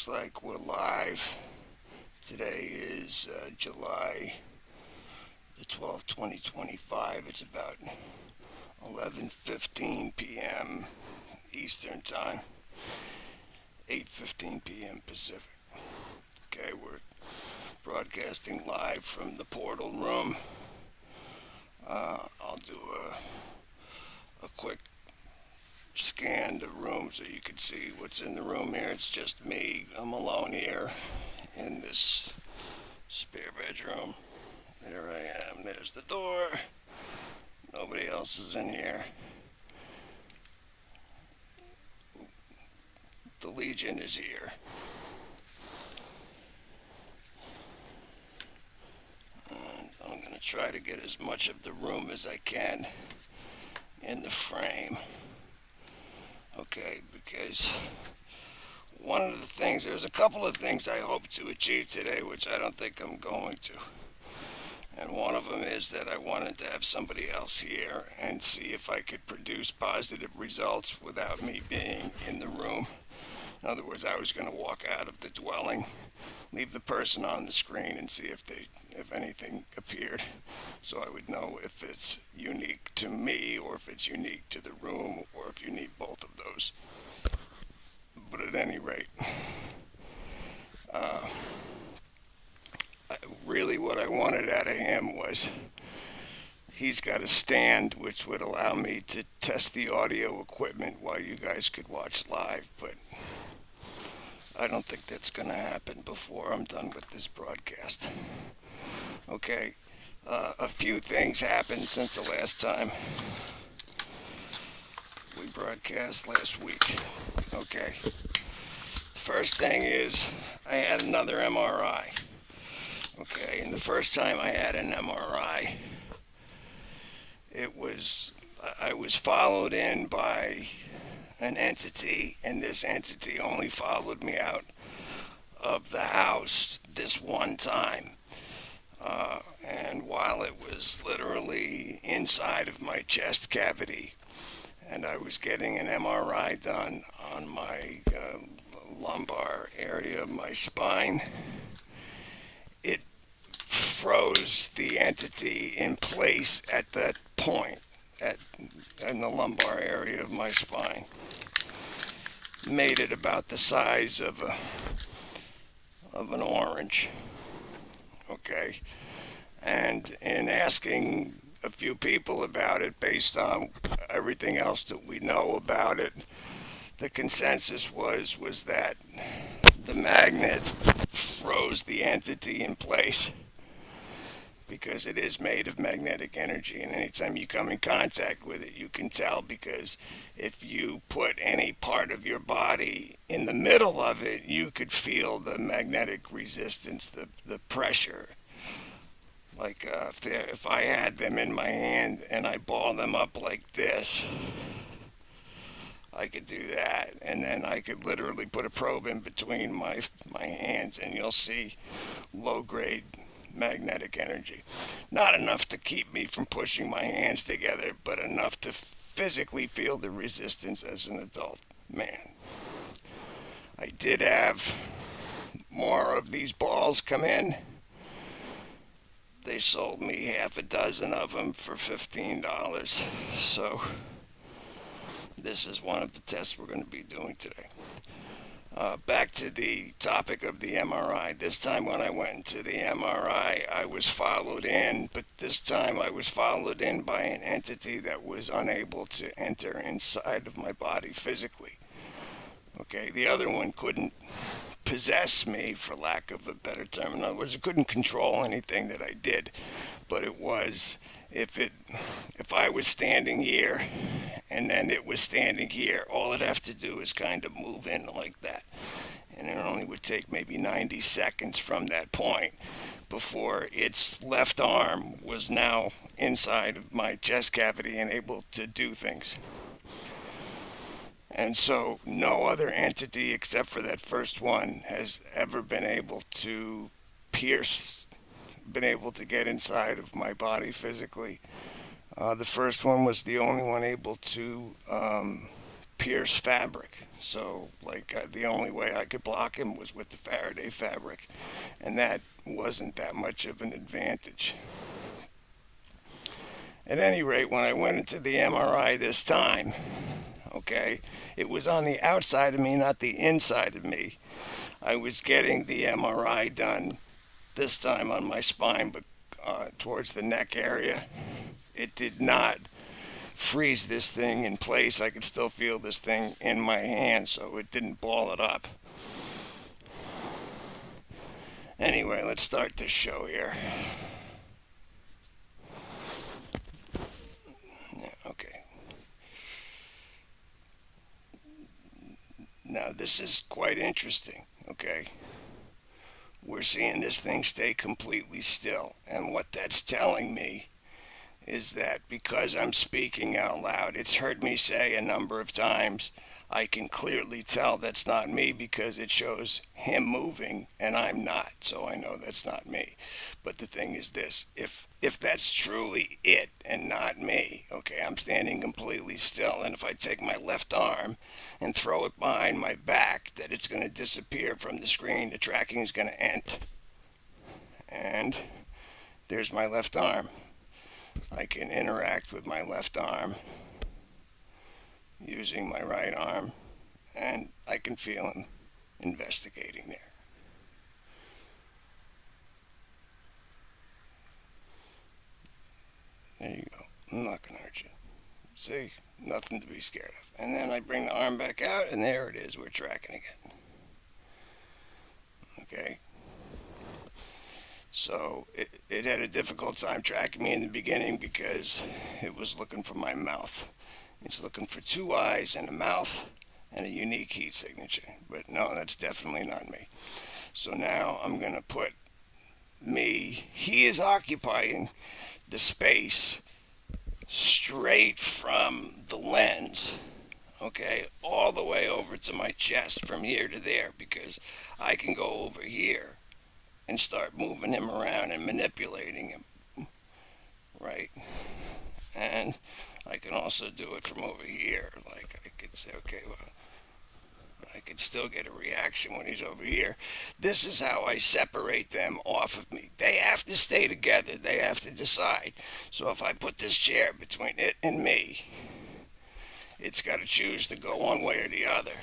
Looks like we're live. Today is July the 12th, 2025. It's about 11:15 p.m. Eastern Time, 8:15 p.m. Pacific. Okay, we're broadcasting live from the portal room. I'll do a quick scan the room so you can see what's in the room here. It's just me. I'm alone here in this spare bedroom. There I am. There's the door. Nobody else is in here. The Legion is here. And I'm going to try to get as much of the room as I can in the frame. Okay, because one of the things, there's a couple of things I hope to achieve today, which I don't think I'm going to. And one of them is that I wanted to have somebody else here and see if I could produce positive results without me being in the room. In other words, I was going to walk out of the dwelling, leave the person on the screen, and see if anything appeared, so I would know if it's unique to me or if it's unique to the room or if you need both of those. But at any rate, really what I wanted out of him was he's got a stand which would allow me to test the audio equipment while you guys could watch live, but I don't think that's going to happen before I'm done with this broadcast. Okay, a few things happened since the last time we broadcast last week. Okay, the first thing is I had another MRI. Okay, and the first time I had an MRI, I was followed in by an entity, and this entity only followed me out of the house this one time. And while it was literally inside of my chest cavity, and I was getting an MRI done on my lumbar area of my spine, it froze the entity in place at that point, in the lumbar area of my spine. Made it about the size of an orange. Okay, and in asking a few people about it, based on everything else that we know about it, the consensus was that the magnet froze the entity in place because it is made of magnetic energy, and anytime you come in contact with it, you can tell, because if you put any part of your body in the middle of it, you could feel the magnetic resistance, the pressure. Like if I had them in my hand and I ball them up like this, I could do that, and then I could literally put a probe in between my hands, and you'll see low-grade magnetic energy. Not enough to keep me from pushing my hands together, but enough to physically feel the resistance as an adult man. I did have more of these balls come in. They sold me half a dozen of them for $15. So this is one of the tests we're going to be doing today. Back to the topic of the MRI. This time when I went into the MRI, I was followed in, but this time I was followed in by an entity that was unable to enter inside of my body physically. Okay, the other one couldn't possess me, for lack of a better term. In other words, it couldn't control anything that I did, but it was, if I was standing here and then it was standing here, all it'd have to do is kind of move in like that, and it only would take maybe 90 seconds from that point before its left arm was now inside of my chest cavity and able to do things. And so no other entity except for that first one has ever been able to get inside of my body physically. The first one was the only one able to pierce fabric. So, like, the only way I could block him was with the Faraday fabric, and that wasn't that much of an advantage. At any rate, when I went into the MRI this time, okay, it was on the outside of me, not the inside of me. I was getting the MRI done this time on my spine, but towards the neck area. It did not freeze this thing in place. I could still feel this thing in my hand, so it didn't ball it up. Anyway, let's start this show here. Yeah, okay. Now, this is quite interesting, okay? We're seeing this thing stay completely still, and what that's telling me is that because I'm speaking out loud, it's heard me say a number of times, I can clearly tell that's not me because it shows him moving and I'm not, so I know that's not me. But the thing is this, if that's truly it and not me, okay, I'm standing completely still, and if I take my left arm and throw it behind my back, that it's going to disappear from the screen, the tracking is going to end. And there's my left arm. I can interact with my left arm using my right arm, and I can feel him investigating there. There you go. I'm not going to hurt you. See? Nothing to be scared of. And then I bring the arm back out, and there it is. We're tracking again. Okay? So it had a difficult time tracking me in the beginning because it was looking for my mouth. It's looking for two eyes and a mouth and a unique heat signature. But no, that's definitely not me. So now I'm going to put me, he is occupying the space straight from the lens, okay, all the way over to my chest from here to there, because I can go over here and start moving him around and manipulating him, right? And I can also do it from over here. Like, I could say, okay, well, I could still get a reaction when he's over here. This is how I separate them off of me. They have to stay together. They have to decide. So if I put this chair between it and me, it's got to choose to go one way or the other.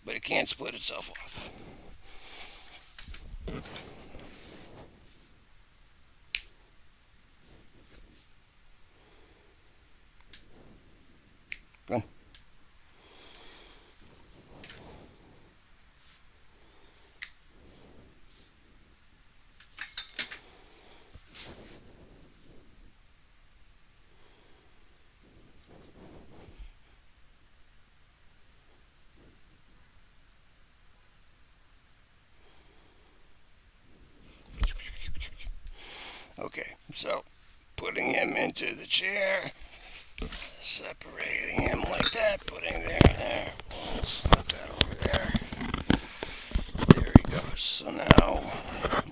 But it can't split itself off. Go on. Okay, so putting him into the chair, separating him like that, putting there, slip that over there. There he goes. So now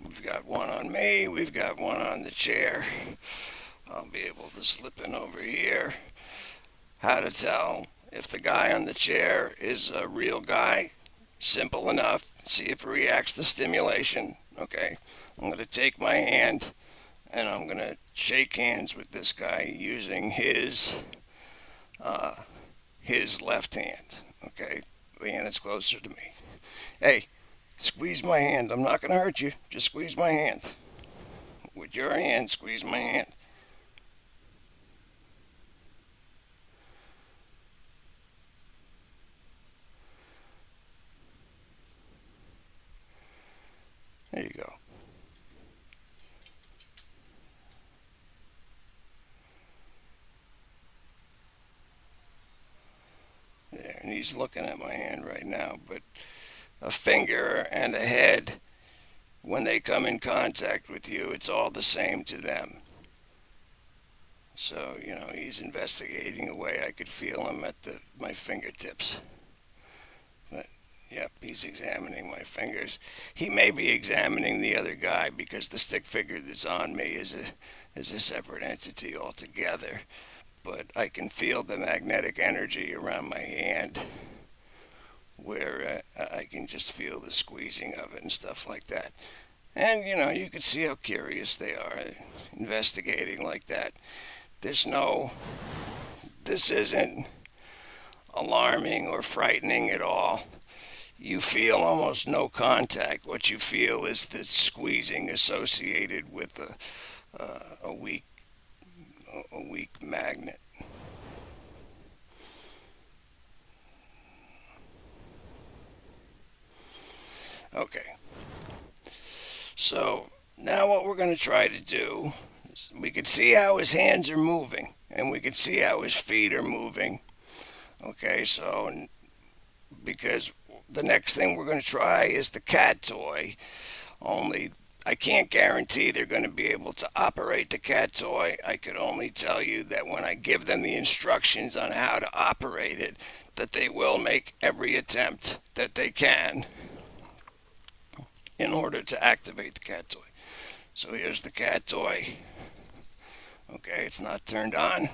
we've got one on me, we've got one on the chair. I'll be able to slip in over here. How to tell if the guy on the chair is a real guy? Simple enough. See if he reacts to stimulation. Okay, I'm going to take my hand and I'm going to shake hands with this guy using his left hand. Okay, the hand that's closer to me. Hey, squeeze my hand. I'm not going to hurt you. Just squeeze my hand. With your hand, squeeze my hand. There you go. There, and he's looking at my hand right now, but a finger and a head, when they come in contact with you, it's all the same to them. So, he's investigating away. I could feel him at my fingertips. But, yep, he's examining my fingers. He may be examining the other guy because the stick figure that's on me is a separate entity altogether. but I can feel the magnetic energy around my hand where I can just feel the squeezing of it and stuff like that. And you can see how curious they are investigating like that. There's no, this isn't alarming or frightening at all. You feel almost no contact. What you feel is the squeezing associated with a weak magnet. Okay, so now what we're going to try to do is we can see how his hands are moving and we can see how his feet are moving. Okay, so because the next thing we're going to try is the cat toy, only I can't guarantee they're going to be able to operate the cat toy. I could only tell you that when I give them the instructions on how to operate it, that they will make every attempt that they can in order to activate the cat toy. So here's the cat toy. Okay, it's not turned on.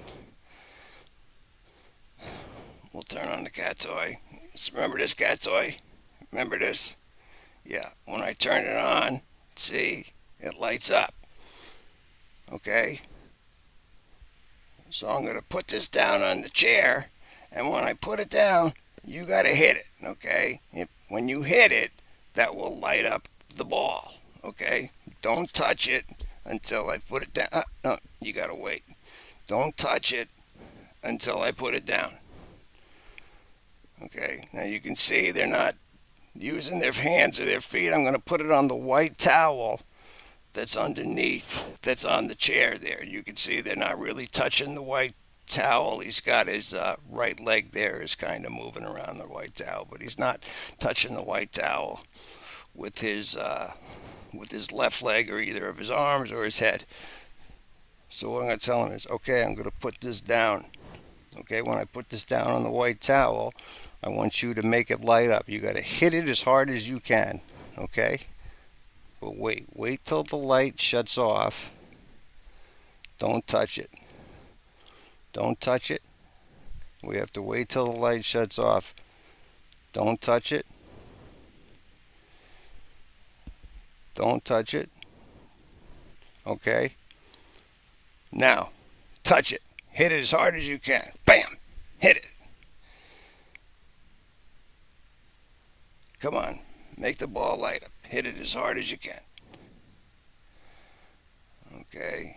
We'll turn on the cat toy. Remember this cat toy? Remember this? Yeah, when I turn it on, see, it lights up. Okay? So I'm going to put this down on the chair, and when I put it down, you got to hit it, okay? When you hit it, that will light up the ball, okay? Don't touch it until I put it down. No, you got to wait. Don't touch it until I put it down. Okay, now you can see they're not using their hands or their feet. I'm going to put it on the white towel that's underneath, that's on the chair there. You can see they're not really touching the white towel. He's got his right leg there is kind of moving around the white towel, but he's not touching the white towel with his left leg or either of his arms or his head. So what I'm going to tell him is, okay, I'm going to put this down. Okay, when I put this down on the white towel, I want you to make it light up. You got to hit it as hard as you can, okay? But wait till the light shuts off. Don't touch it. Don't touch it. We have to wait till the light shuts off. Don't touch it. Don't touch it. Okay? Now, touch it. Hit it as hard as you can. Bam! Hit it. Come on. Make the ball light up. Hit it as hard as you can. Okay.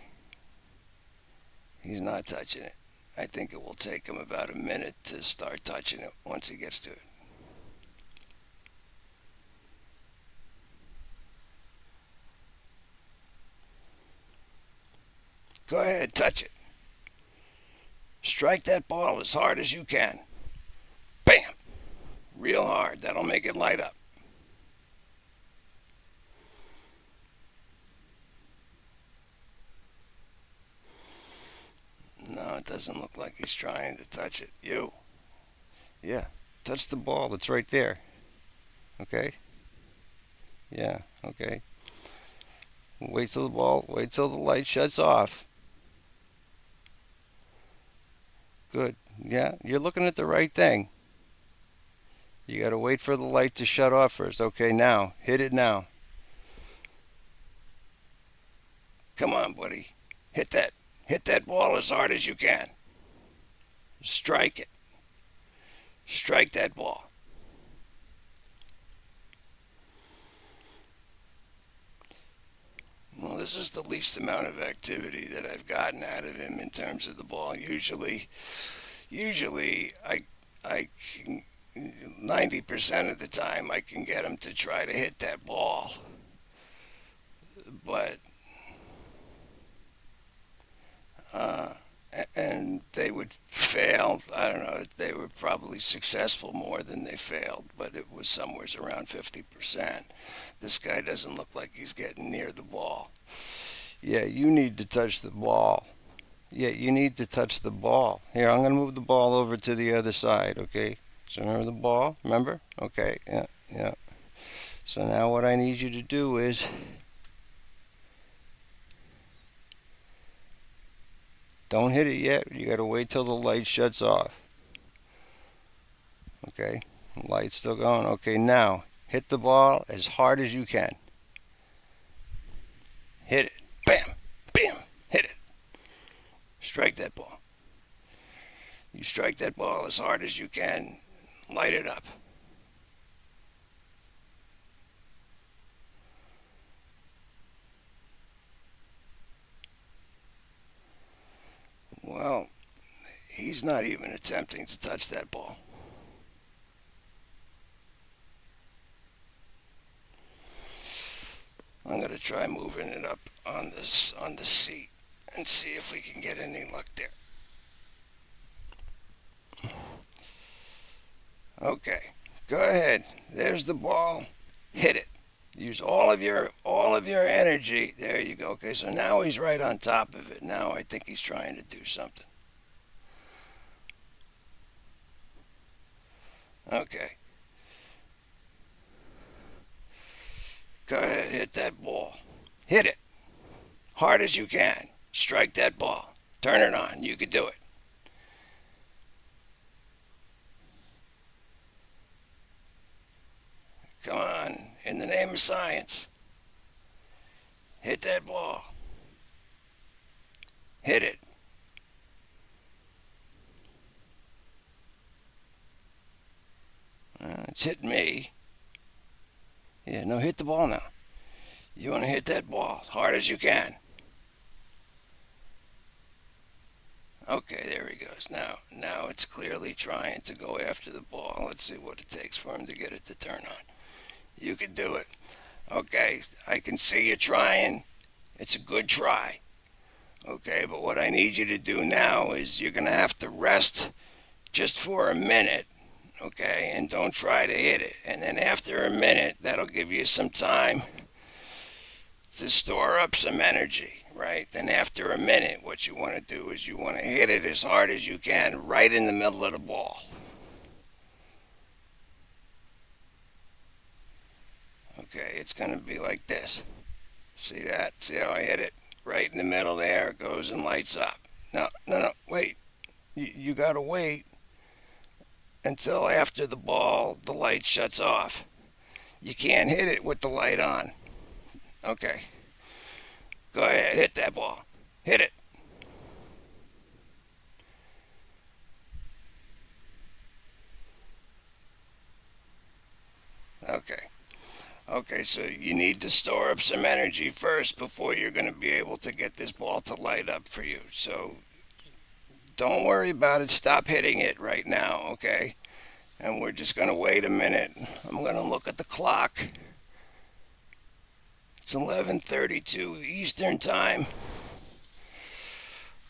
He's not touching it. I think it will take him about a minute to start touching it once he gets to it. Go ahead, touch it. Strike that ball as hard as you can. Bam! Real hard. That'll make it light up. No, it doesn't look like he's trying to touch it. You. Yeah. Touch the ball. It's right there. Okay? Yeah. Okay. Wait till the light shuts off. Good. Yeah, you're looking at the right thing. You got to wait for the light to shut off first. Okay, now. Hit it now. Come on, buddy. Hit that. Hit that ball as hard as you can. Strike it. Strike that ball. Well, this is the least amount of activity that I've gotten out of him in terms of the ball. Usually I can, 90% of the time I can get him to try to hit that ball. But and they would fail. I don't know. They were probably successful more than they failed, but it was somewhere around 50%. This guy doesn't look like he's getting near the ball. Yeah, you need to touch the ball. Yeah, you need to touch the ball. Here, I'm going to move the ball over to the other side, okay? So remember the ball? Remember? Okay, yeah, yeah. So now what I need you to do is Don't hit it yet. You got to wait till the light shuts off. Okay, light's still going. Okay, now hit the ball as hard as you can. Hit it. Bam, bam, hit it. Strike that ball. You strike that ball as hard as you can. Light it up. Well, he's not even attempting to touch that ball. I'm going to try moving it up on the seat and see if we can get any luck there. Okay, go ahead. There's the ball. Hit it. Use all of your energy. There you go. Okay, so now he's right on top of it. Now I think he's trying to do something. Okay. Go ahead, hit that ball. Hit it. Hard as you can. Strike that ball. Turn it on. You can do it. Come on, in the name of science. Hit that ball. Hit it. It's hitting me. Yeah, no, hit the ball now. You want to hit that ball as hard as you can. Okay, there he goes. Now it's clearly trying to go after the ball. Let's see what it takes for him to get it to turn on. You can do it. Okay, I can see you trying. It's a good try. Okay, but what I need you to do now is you're going to have to rest just for a minute, okay, and don't try to hit it. And then after a minute, that'll give you some time to store up some energy, right? Then after a minute, what you want to do is you want to hit it as hard as you can right in the middle of the ball. Okay, it's going to be like this. See that? See how I hit it? Right in the middle there, it goes and lights up. No, wait. You got to wait until after the ball, the light shuts off. You can't hit it with the light on. Okay. Go ahead, hit that ball. Hit it. Okay. Okay, so you need to store up some energy first before you're going to be able to get this ball to light up for you. So don't worry about it. Stop hitting it right now, okay? And we're just going to wait a minute. I'm going to look at the clock. It's 11:32 Eastern Time.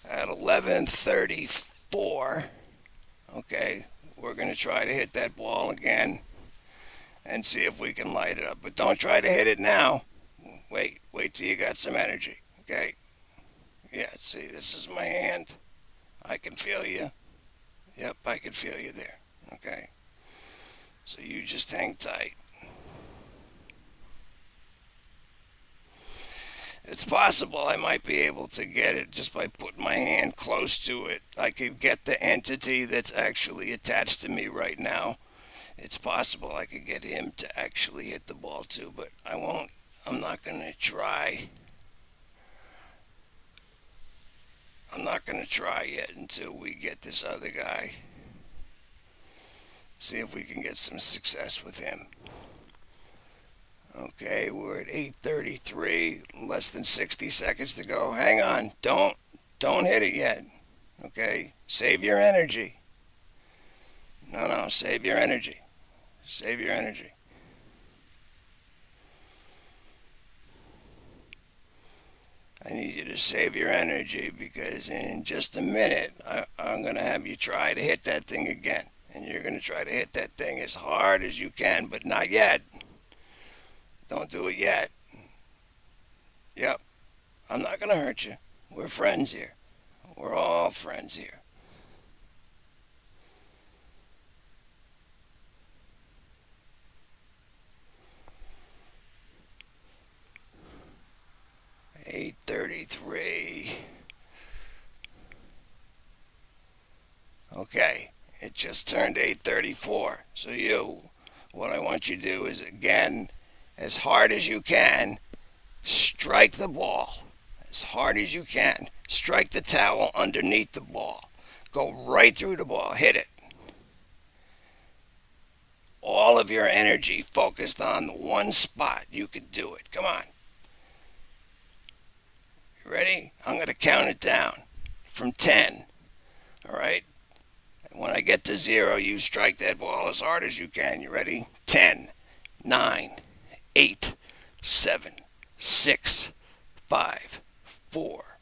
At 11:34, okay, we're going to try to hit that ball again and see if we can light it up. But don't try to hit it now. Wait till you got some energy, okay? Yeah, see, this is my hand. I can feel you. Yep, I can feel you there, okay? So you just hang tight. It's possible I might be able to get it just by putting my hand close to it. I could get the entity that's actually attached to me right now. It's possible I could get him to actually hit the ball too, but I won't. I'm not going to try. I'm not going to try yet until we get this other guy. See if we can get some success with him. Okay, we're at 8:33, less than 60 seconds to go. Hang on, don't hit it yet. Okay, save your energy. No, save your energy. Save your energy. I need you to save your energy because in just a minute, I'm going to have you try to hit that thing again. And you're going to try to hit that thing as hard as you can, but not yet. Don't do it yet. Yep, I'm not going to hurt you. We're friends here. We're all friends here. $8:33. just turned 8:34. So what I want you to do is, again, as hard as you can, strike the ball. As hard as you can. Strike the towel underneath the ball. Go right through the ball. Hit it. All of your energy focused on the one spot. You can do it. Come on. You ready? I'm going to count it down from 10. All right? When I get to 0, you strike that ball as hard as you can. You ready? 10, 9, 8, 7, 6, 5, 4,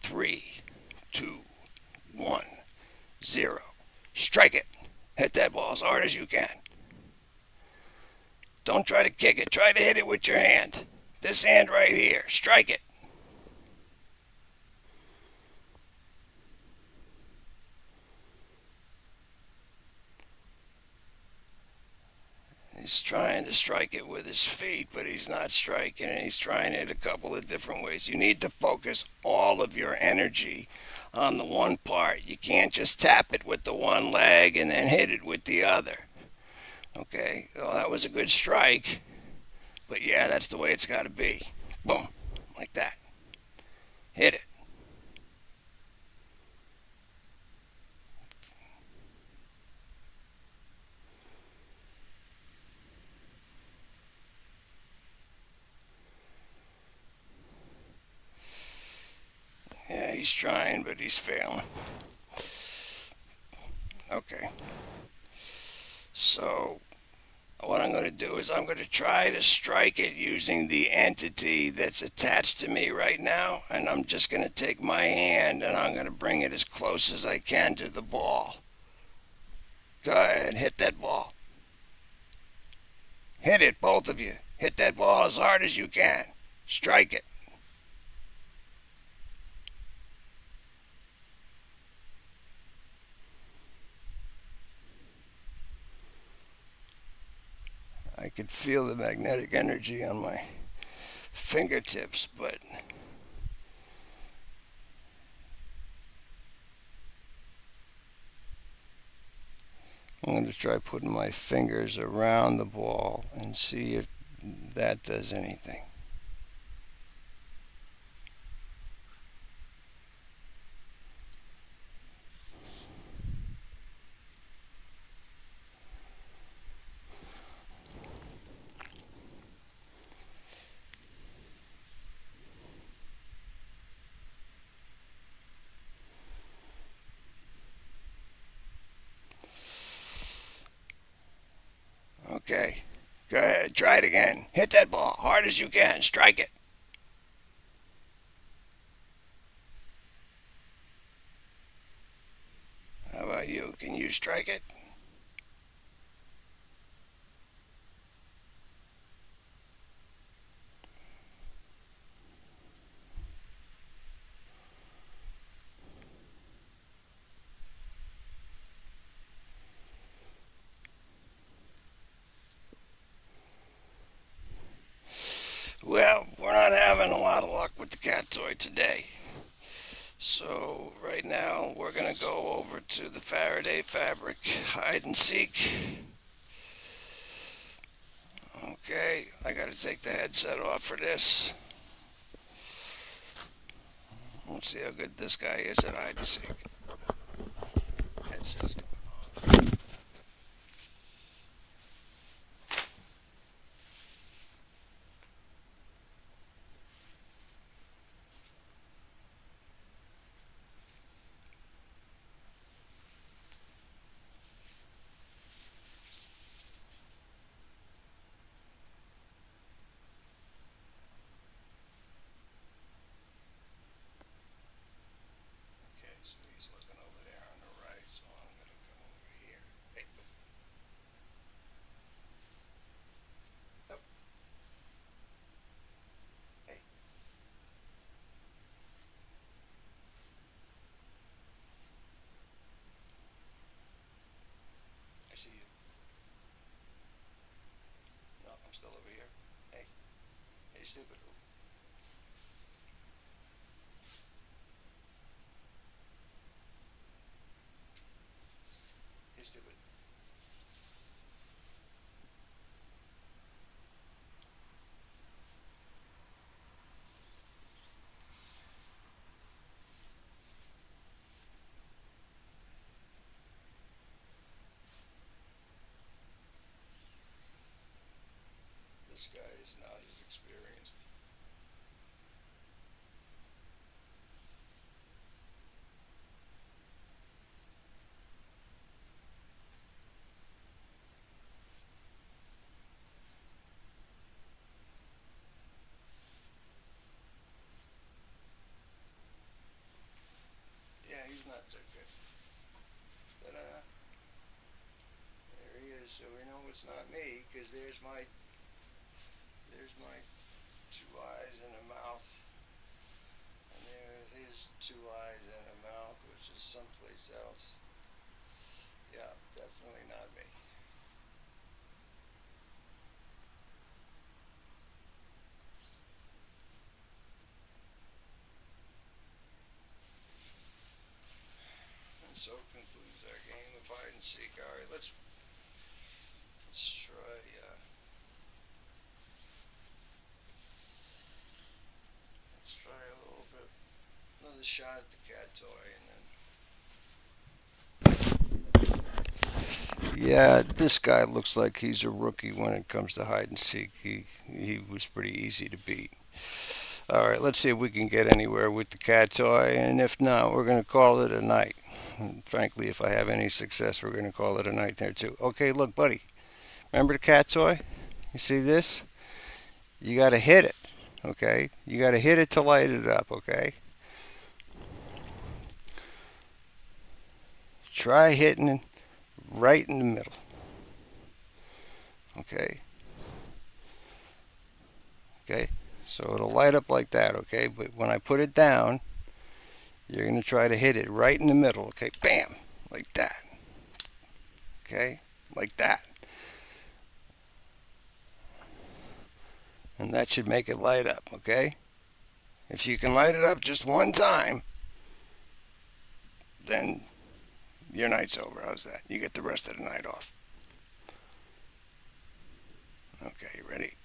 3, 2, 1, 0. Strike it. Hit that ball as hard as you can. Don't try to kick it. Try to hit it with your hand. This hand right here. Strike it. He's trying to strike it with his feet, but he's not striking it. He's trying it a couple of different ways. You need to focus all of your energy on the one part. You can't just tap it with the one leg and then hit it with the other. Okay, well, that was a good strike, but yeah, that's the way it's got to be. Boom, like that. Hit it. Yeah, he's trying, but he's failing. Okay. So what I'm going to do is I'm going to try to strike it using the entity that's attached to me right now, and I'm just going to take my hand and I'm going to bring it as close as I can to the ball. Go ahead, hit that ball. Hit it, both of you. Hit that ball as hard as you can. Strike it. I could feel the magnetic energy on my fingertips, but I'm going to try putting my fingers around the ball and see if that does anything. Okay, go ahead, try it again. Hit that ball hard as you can. Strike it. How about you? Can you strike it? Well, we're not having a lot of luck with the cat toy today. So right now we're going to go over to the Faraday Fabric hide and seek. Okay, I got to take the headset off for this. Let's see how good this guy is at hide and seek. Headset's coming off. Okay, so he's looking over there on the right, so I'm going to come over here. Hey, oh, hey, I see you. No, I'm still over here. Hey, hey, stupid. Hey, stupid. shots are good. Ta-da. There he is. So we know it's not me, because there's my two eyes and a mouth. And there's his two eyes and a mouth, which is someplace else. Yeah, definitely not me. And so concludes our game of hide and seek. All right, let's try. Let's try a little bit. Another shot at the cat toy, and then. Yeah, this guy looks like he's a rookie when it comes to hide and seek. He was pretty easy to beat. All right, let's see if we can get anywhere with the cat toy, and if not, we're going to call it a night. And frankly, if I have any success, we're going to call it a night there too. Okay, look, buddy. Remember the cat toy? You see this? You got to hit it. Okay? You got to hit it to light it up, okay? Try hitting it right in the middle. Okay? Okay? So it'll light up like that, okay? But when I put it down, you're going to try to hit it right in the middle, okay? Bam! Like that. Okay? Like that. And that should make it light up, okay? If you can light it up just one time, then your night's over. How's that? You get the rest of the night off. Okay, ready?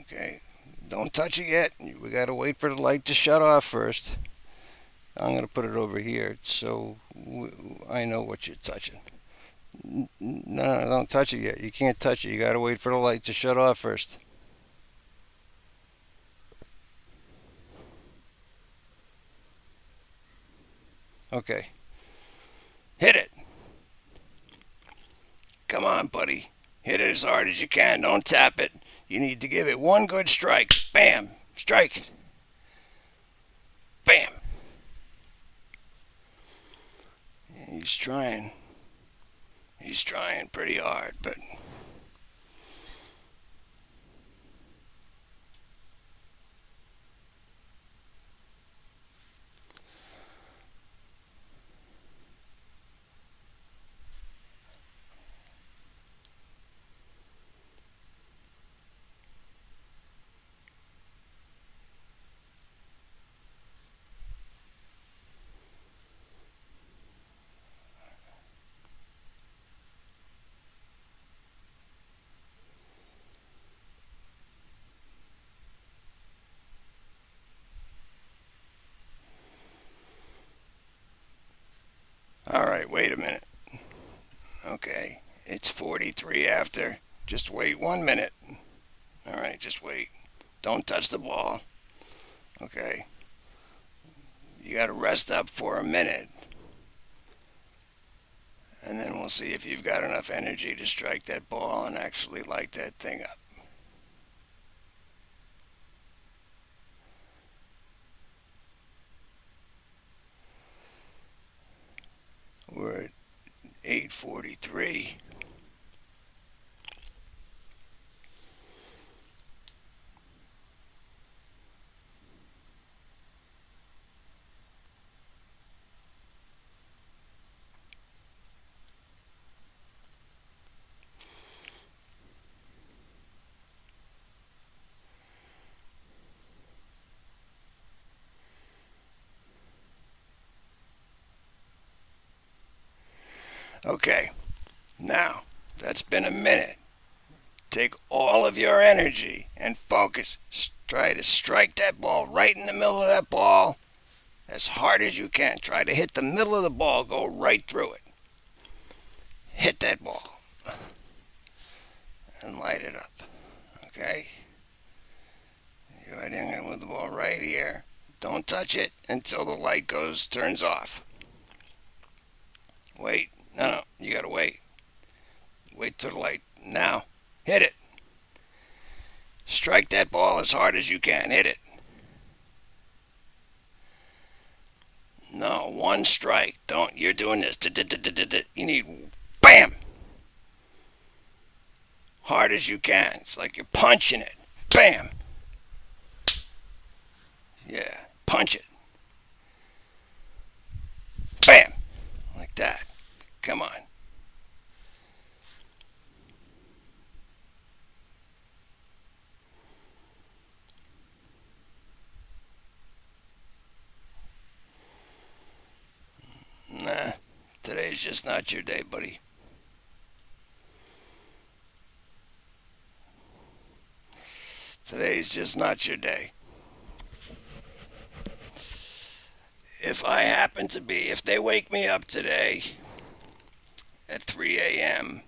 Okay, don't touch it yet. We gotta wait for the light to shut off first. I'm gonna put it over here so I know what you're touching. No, don't touch it yet. You can't touch it. You gotta wait for the light to shut off first. Okay. Hit it. Come on, buddy. Hit it as hard as you can. Don't tap it. You need to give it one good strike. Bam. Strike. Bam. He's trying. He's trying pretty hard, but all right, wait a minute. Okay, it's 43 after. Just wait 1 minute. All right, just wait. Don't touch the ball. Okay. You got to rest up for a minute. And then we'll see if you've got enough energy to strike that ball and actually light that thing up. We're at 8:43. Okay, now that's been a minute. Take all of your energy and focus. Try to strike that ball right in the middle of that ball as hard as you can. Try to hit the middle of the ball, go right through it. Hit that ball and light it up. Okay? You're hitting it with the ball right here. Don't touch it until the light turns off. Wait. No, you gotta wait. Wait till the light. Now, hit it. Strike that ball as hard as you can. Hit it. one strike. Don't, you're doing this. You need bam, hard as you can. It's like you're punching it. Bam. Yeah, punch it. Bam, like that. Come on. Nah, today's just not your day, buddy. Today's just not your day. If they wake me up today at 3 a.m.,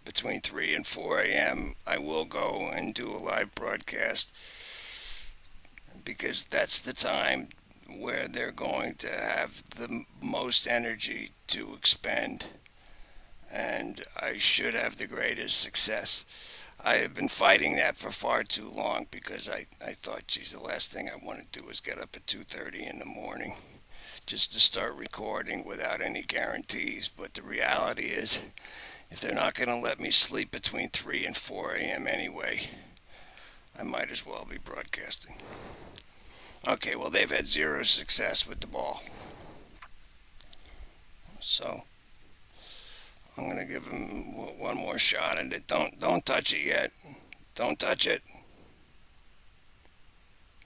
between 3 and 4 a.m., I will go and do a live broadcast because that's the time where they're going to have the most energy to expend, and I should have the greatest success. I have been fighting that for far too long because I thought, geez, the last thing I want to do is get up at 2:30 in the morning just to start recording without any guarantees. But the reality is, if they're not going to let me sleep between 3 and 4 a.m. anyway, I might as well be broadcasting. Okay, well, they've had zero success with the ball. So I'm going to give them one more shot at it. Don't touch it yet. Don't touch it.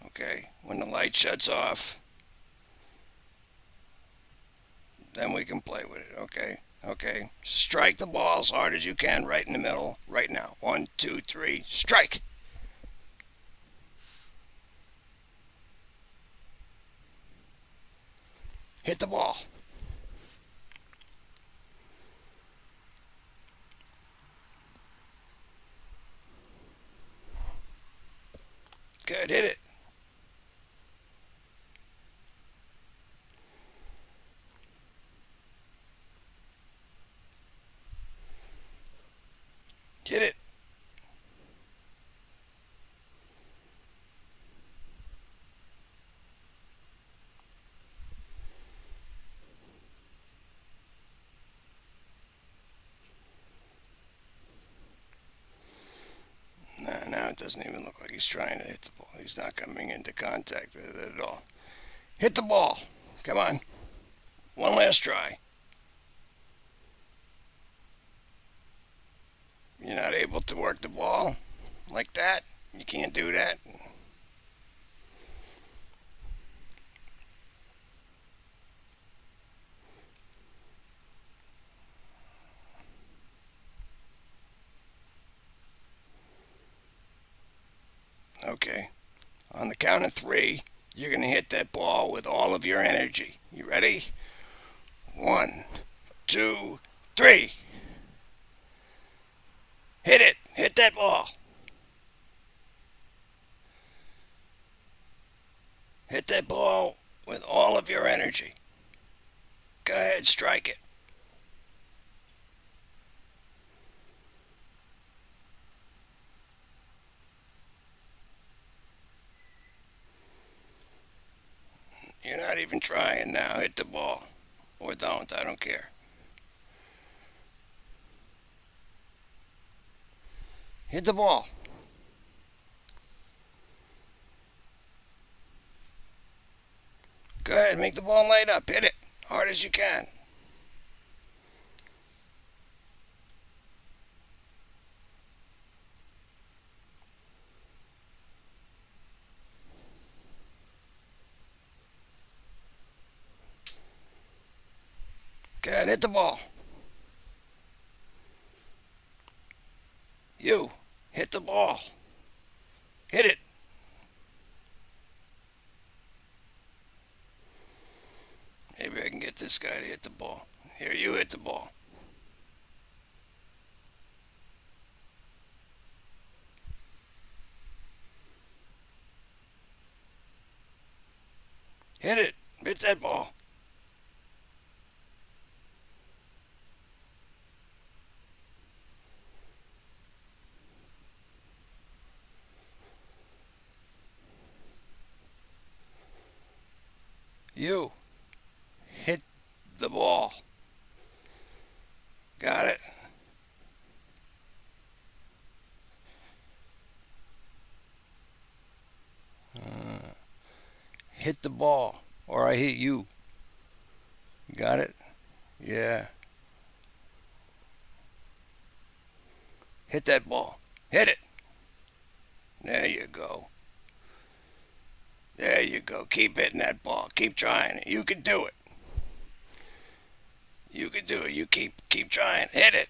Okay, when the light shuts off, then we can play with it. Okay, okay. Strike the ball as hard as you can, right in the middle, right now. 1, 2, 3, strike. Hit the ball. Good, hit it. Hit it. Now it doesn't even look like he's trying to hit the ball. He's not coming into contact with it at all. Hit the ball. Come on. One last try. You're not able to work the ball like that. You can't do that. Okay. On the count of 3, you're going to hit that ball with all of your energy. You ready? 1, 2, 3. Hit it. Hit that ball. Hit that ball with all of your energy. Go ahead, strike it. You're not even trying now. Hit the ball. Or don't. I don't care. Hit the ball. Go ahead, make the ball light up. Hit it hard as you can. Go ahead, hit the ball. You, hit the ball. Hit it. Maybe I can get this guy to hit the ball. Here, you hit the ball. Hit it. Hit that ball. You, hit Hit the ball, or I hit you. Got it? Yeah. Hit that ball. Hit it. There you go. There you go. Keep hitting that ball. Keep trying it. You can do it. You can do it. You keep trying. Hit it.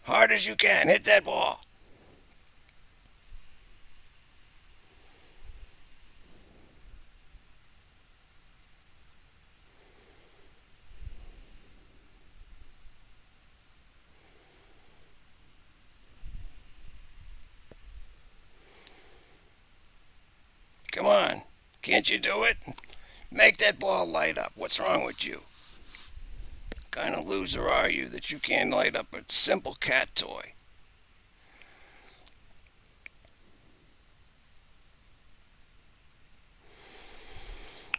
Hard as you can. Hit that ball. Come on. Can't you do it? Make that ball light up. What's wrong with you? Kind of loser are you that you can't light up a simple cat toy?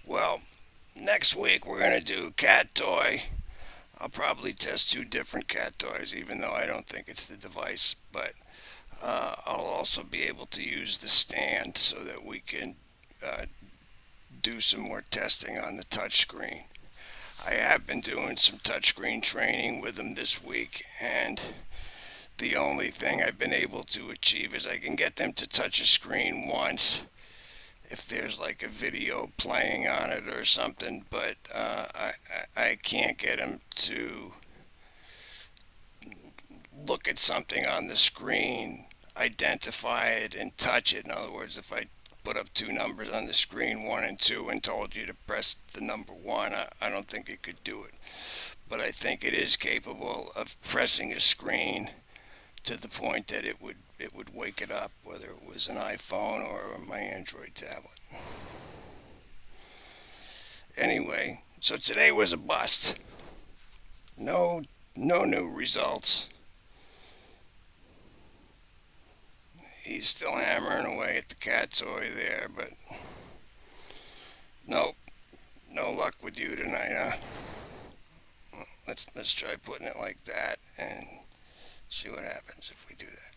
Well, next week we're going to do cat toy. I'll probably test two different cat toys, even though I don't think it's the device. But I'll also be able to use the stand so that we can uh, do some more testing on the touchscreen. I have been doing some touchscreen training with them this week, and the only thing I've been able to achieve is I can get them to touch a screen once if there's like a video playing on it or something, but I can't get them to look at something on the screen, identify it, and touch it. In other words, if I put up two numbers on the screen, 1 and 2, and told you to press the number 1, I don't think it could do it. But I think it is capable of pressing a screen to the point that it would wake it up, whether it was an iPhone or my Android tablet. Anyway, so today was a bust. No new results. He's still hammering away at the cat toy there, but nope, no luck with you tonight, huh? Let's try putting it like that and see what happens if we do that.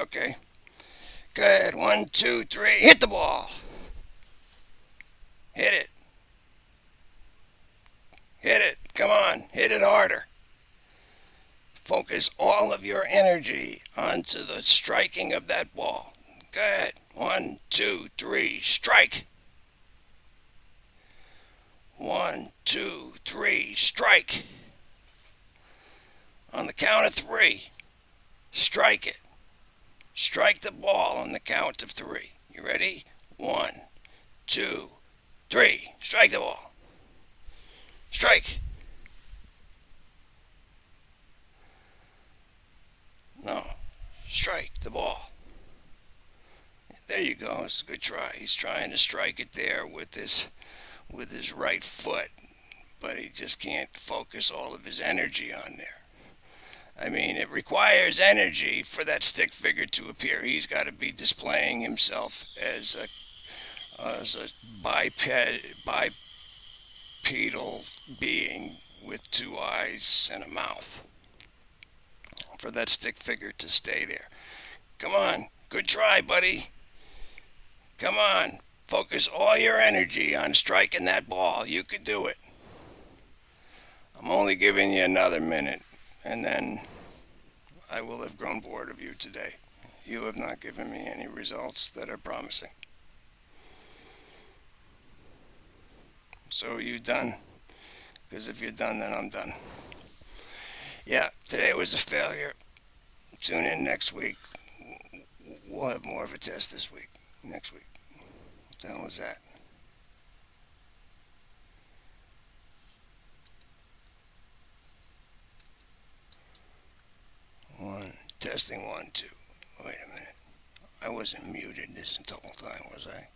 Okay. Go ahead. 1, 2, 3. Hit the ball. Hit it. Hit it. Come on. Hit it harder. Focus all of your energy onto the striking of that ball. Go ahead. 1, 2, 3. Strike. 1, 2, 3. Strike. On the count of 3. Strike it. Strike the ball on the count of 3. You ready? 1, 2, 3. Strike the ball. Strike. No. Strike the ball. There you go. It's a good try. He's trying to strike it there with his right foot, but he just can't focus all of his energy on there. I mean, it requires energy for that stick figure to appear. He's got to be displaying himself as a bipedal being with 2 eyes and a mouth for that stick figure to stay there. Come on. Good try, buddy. Come on. Focus all your energy on striking that ball. You could do it. I'm only giving you another minute, and then I will have grown bored of you today. You have not given me any results that are promising. So are you done? Because if you're done, then I'm done. Yeah, today was a failure. Tune in next week. We'll have more of a test this week. Next week. What the hell was that? Testing 1, 2. Wait a minute. I wasn't muted this whole time, was I?